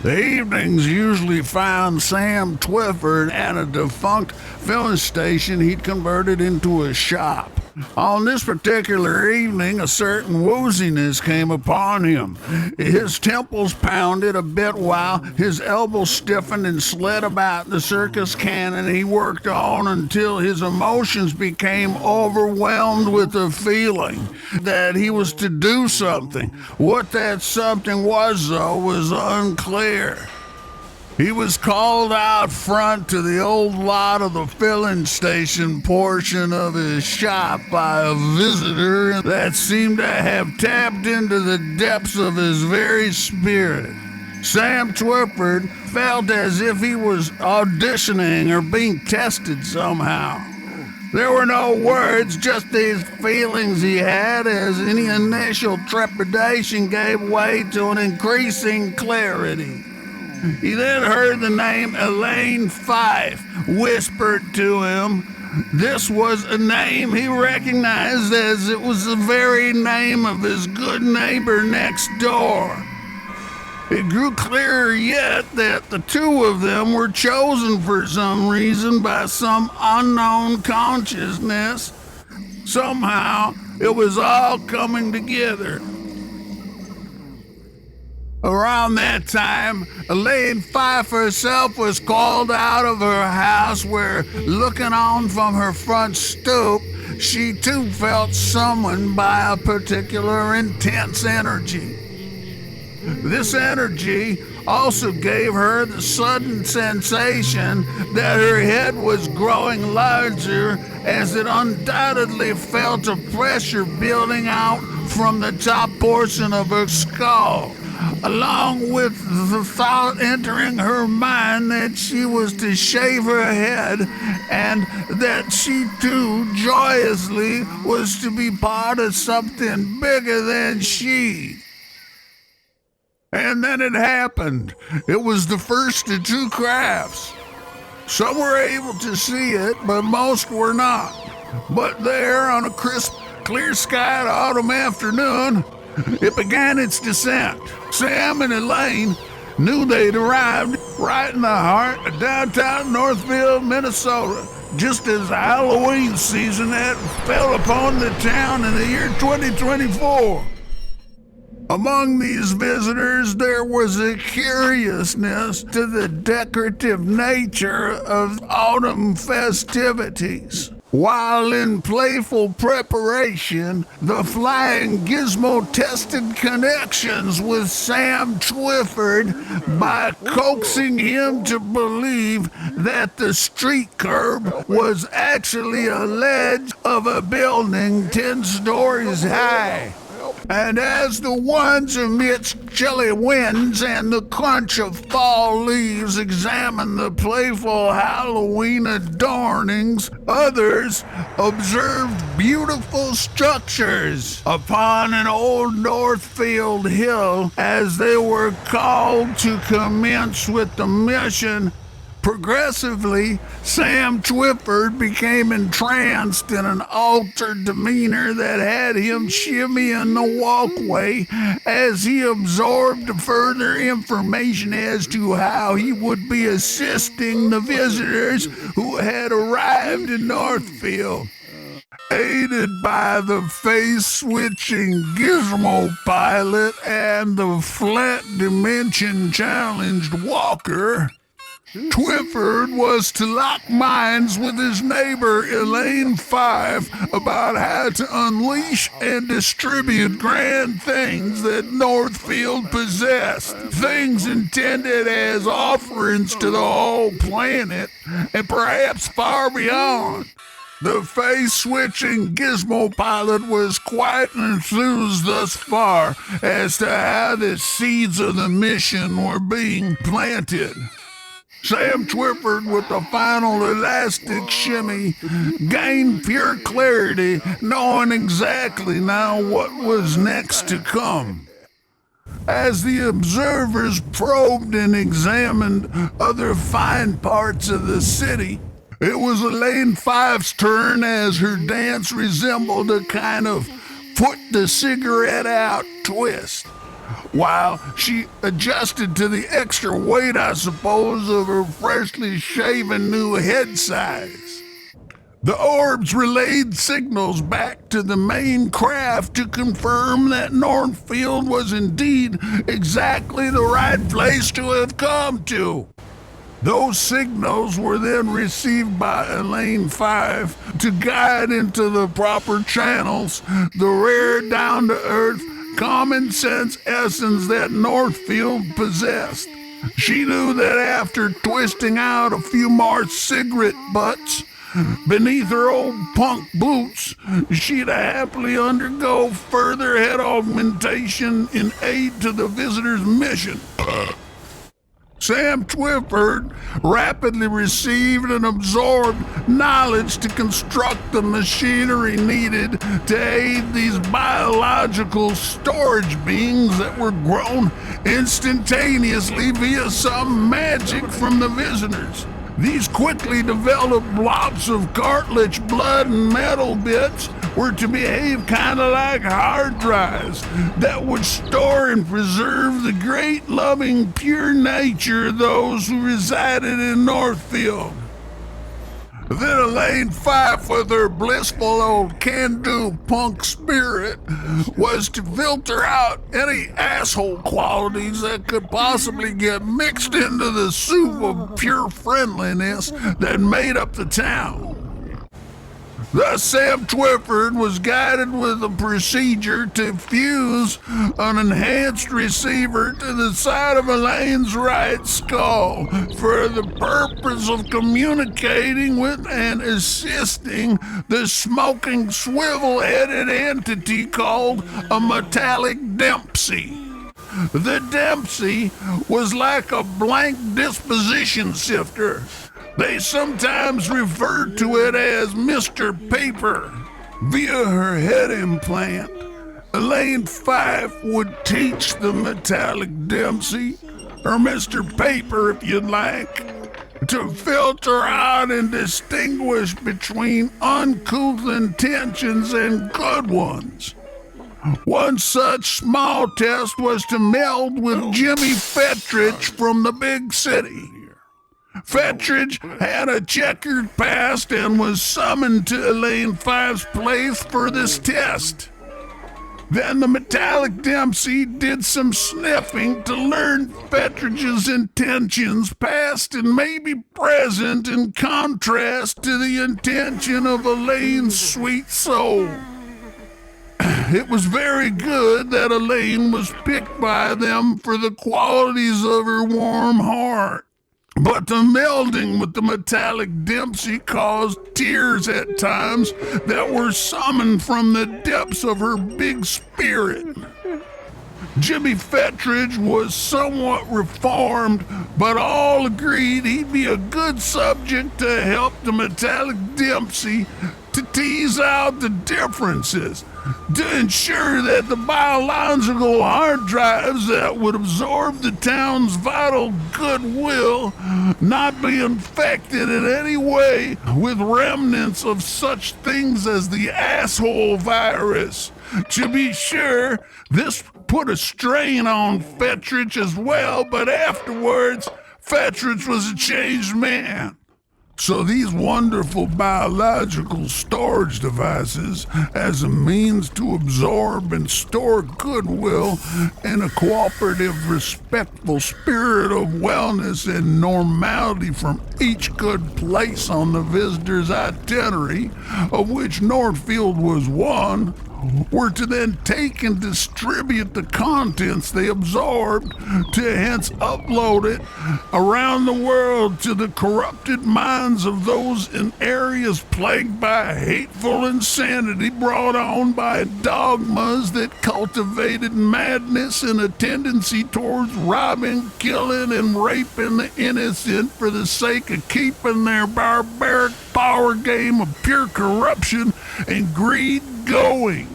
The evenings usually found Sam Twyford at a defunct filling station he'd converted into a shop. On this particular evening, a certain wooziness came upon him. His temples pounded a bit while his elbows stiffened and slid about the circus cannon he worked on until his emotions became overwhelmed with the feeling that he was to do something. What that something was, though, was unclear. He was called out front to the old lot of the filling station portion of his shop by a visitor that seemed to have tapped into the depths of his very spirit. Sam Twyford felt as if he was auditioning or being tested somehow. There were no words, just these feelings he had as any initial trepidation gave way to an increasing clarity. He then heard the name Elaine Fife whispered to him. This was a name he recognized as it was the very name of his good neighbor next door. It grew clearer yet that the two of them were chosen for some reason by some unknown consciousness. Somehow, it was all coming together. Around that time, Elaine Fife herself was called out of her house where, looking on from her front stoop, she too felt summoned by a particular intense energy. This energy also gave her the sudden sensation that her head was growing larger as it undoubtedly felt a pressure building out from the top portion of her skull, along with the thought entering her mind that she was to shave her head and that she too joyously was to be part of something bigger than she. And then it happened. It was the first of two crafts. Some were able to see it, but most were not. But there, on a crisp, clear-skied autumn afternoon, it began its descent. Sam and Elaine knew they'd arrived right in the heart of downtown Northfield, Minnesota, just as the Halloween season had fell upon the town in the year 2024. Among these visitors, there was a curiousness to the decorative nature of autumn festivities. While in playful preparation, the Flying Gizmo tested connections with Sam Twyford by coaxing him to believe that the street curb was actually a ledge of a building 10 stories high. And as the ones amidst chilly winds and the crunch of fall leaves examined the playful Halloween adornings, others observed beautiful structures upon an old Northfield hill as they were called to commence with the mission. Progressively, Sam Twyford became entranced in an altered demeanor that had him shimmying the walkway as he absorbed further information as to how he would be assisting the visitors who had arrived in Northfield. Aided by the face-switching Gizmo pilot and the flat dimension-challenged Walker, Twyford was to lock minds with his neighbor Elaine Fife about how to unleash and distribute grand things that Northfield possessed, things intended as offerings to the whole planet and perhaps far beyond. The face-switching Gizmo pilot was quite enthused thus far as to how the seeds of the mission were being planted. Sam Twyford, with the final elastic shimmy, gained pure clarity, knowing exactly now what was next to come. As the observers probed and examined other fine parts of the city, it was Elaine Fife's turn as her dance resembled a kind of put the cigarette out twist. while she adjusted to the extra weight, I suppose, of her freshly shaven new head size. The orbs relayed signals back to the main craft to confirm that Northfield was indeed exactly the right place to have come to. Those signals were then received by Elaine 5 to guide into the proper channels the rare, down-to-earth, common-sense essence that Northfield possessed. She knew that after twisting out a few more cigarette butts beneath her old punk boots, she'd happily undergo further head augmentation in aid to the visitor's mission. Sam Twyford rapidly received and absorbed knowledge to construct the machinery needed to aid these biological storage beings that were grown instantaneously via some magic from the visitors. These quickly developed blobs of cartilage, blood, and metal bits were to behave kind of like hard drives that would store and preserve the great, loving, pure nature of those who resided in Northfield. Then Elaine 5, with her blissful old can-do punk spirit, was to filter out any asshole qualities that could possibly get mixed into the soup of pure friendliness that made up the town. Thus, Sam Twyford was guided with a procedure to fuse an enhanced receiver to the side of Elaine's right skull for the purpose of communicating with and assisting the smoking, swivel-headed entity called a metallic Dempsey. The Dempsey was like a blank disposition sifter. They sometimes referred to it as Mr. Paper. Via her head implant, Elaine 5 would teach the metallic Dempsey, or Mr. Paper if you'd like, to filter out and distinguish between uncouth intentions and good ones. One such small test was to meld with Jimmy Fettridge from the big city. Fettridge had a checkered past and was summoned to Elaine 5's place for this test. Then the metallic Dempsey did some sniffing to learn Fettridge's intentions, past and maybe present, in contrast to the intention of Elaine's sweet soul. It was very good that Elaine was picked by them for the qualities of her warm heart. But the melding with the metallic Dempsey caused tears at times that were summoned from the depths of her big spirit. Jimmy Fettridge was somewhat reformed, but all agreed he'd be a good subject to help the metallic Dempsey to tease out the differences, to ensure that the biological hard drives that would absorb the town's vital goodwill not be infected in any way with remnants of such things as the asshole virus. To be sure, this put a strain on Fettridge as well, but afterwards, Fettridge was a changed man. So these wonderful biological storage devices, as a means to absorb and store goodwill and a cooperative, respectful spirit of wellness and normality from each good place on the visitor's itinerary, of which Northfield was one, were to then take and distribute the contents they absorbed to hence upload it around the world to the corrupted minds of those in areas plagued by hateful insanity brought on by dogmas that cultivated madness and a tendency towards robbing, killing, and raping the innocent for the sake of keeping their barbaric power game of pure corruption and greed going.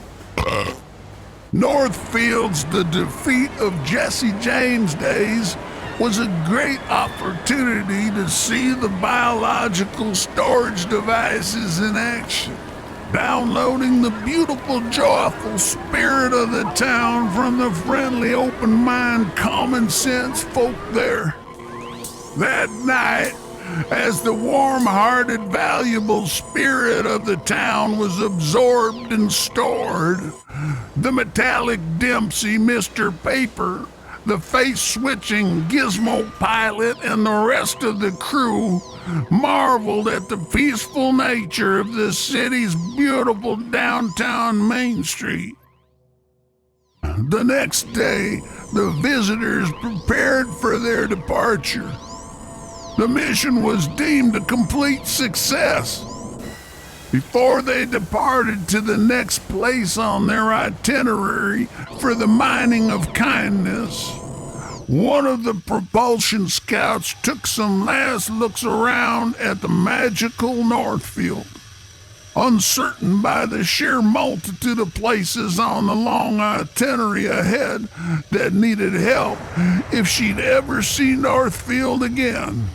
Northfield's The Defeat of Jesse James days was a great opportunity to see the biological storage devices in action. downloading the beautiful, joyful spirit of the town from the friendly, open-minded, common-sense folk there. That night, as the warm-hearted, valuable spirit of the town was absorbed and stored, the metallic Dempsey, Mr. Paper, the face-switching Gizmo pilot, and the rest of the crew marveled at the peaceful nature of the city's beautiful downtown Main Street. The next day, the visitors prepared for their departure. The mission was deemed a complete success. Before they departed to the next place on their itinerary for the mining of kindness, one of the propulsion scouts took some last looks around at the magical Northfield. Uncertain by the sheer multitude of places on the long itinerary ahead that needed help if she'd ever see Northfield again.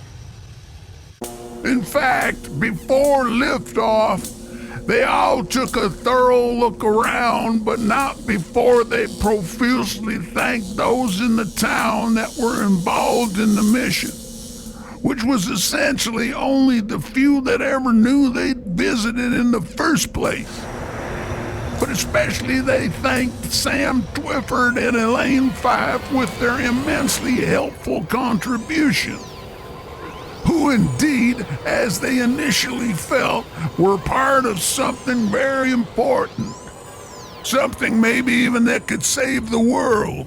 In fact, before liftoff, they all took a thorough look around, but not before they profusely thanked those in the town that were involved in the mission, which was essentially only the few that ever knew they'd visited in the first place. But especially they thanked Sam Twyford and Elaine Fife with their immensely helpful contribution, who indeed, as they initially felt, were part of something very important. Something maybe even that could save the world.